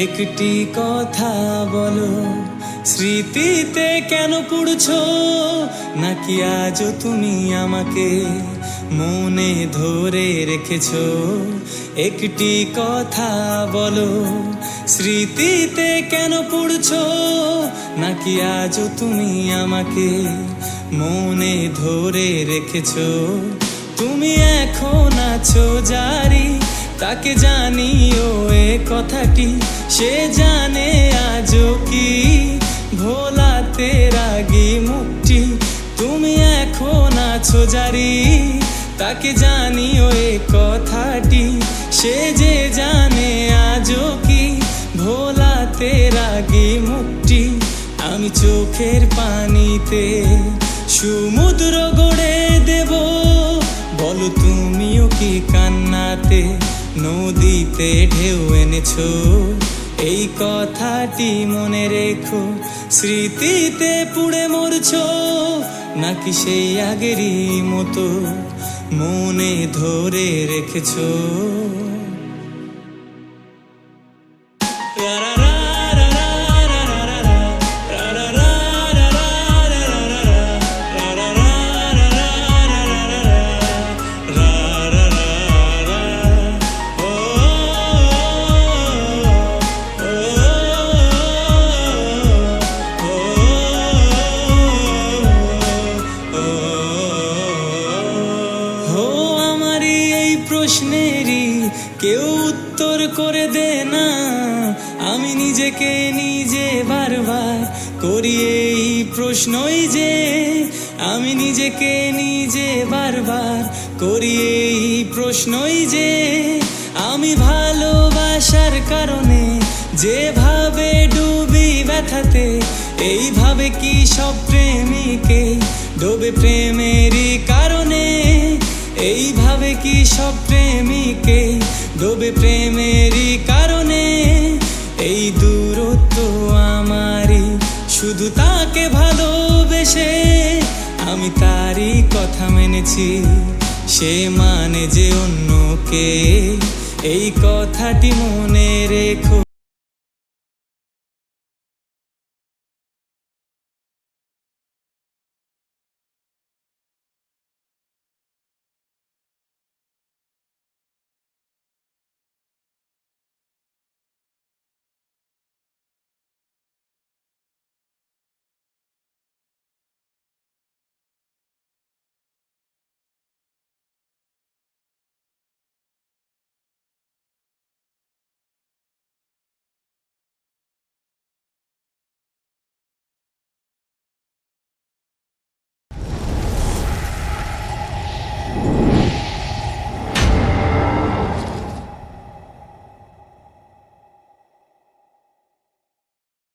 একটি কথা বলো, স্মৃতিতে কেন পড়ছো? নাকি আজও তুমি আমাকে মনে ধরে রেখেছো? একটি কথা বলো, স্মৃতিতে কেন পড়ছো? নাকি আজও তুমি আমাকে মনে ধরে রেখেছো? তুমি এখন আছো জারি, তাকে জানিও এ কথাটি, সে জানে আজও কি ভোলাতে রাগি মুখটি। তুমি এখন আছো জারি, তাকে জানিও এ কথাটি, সে যে জানে আজও কি ভোলাতে রাগি মুখটি। আমি চোখের পানিতে সমুদ্র গড়ে দেব, বলো তুমিও কি কান্নাতে নদীতে ঢেউ এনেছো? এই কথাটি মনে রেখো, স্মৃতিতে পুড়ে মরছো নাকি সেই আগেরই মতো মনে ধরে রেখেছো? প্রশ্নেরই কেউ উত্তর করে দে না, আমি নিজেকে নিজে বারবার করি এই প্রশ্নই যে, আমি নিজেকে নিজে বারবার করি এই প্রশ্নই যে, আমি ভালোবাসার কারণে যেভাবে ডুবি ব্যথাতে, এইভাবে কি সব প্রেমিকে ডোবে প্রেমেরই কারণে? এইভাবে কি সব প্রেমিকে ডোবে প্রেমেরই কারণে? এই দূরত্ব আমারই, শুধু তাকে ভালোবেসে আমি তারই কথা মেনেছি, সে মানে যে অন্যকে। এই কথাটি মনে রেখো।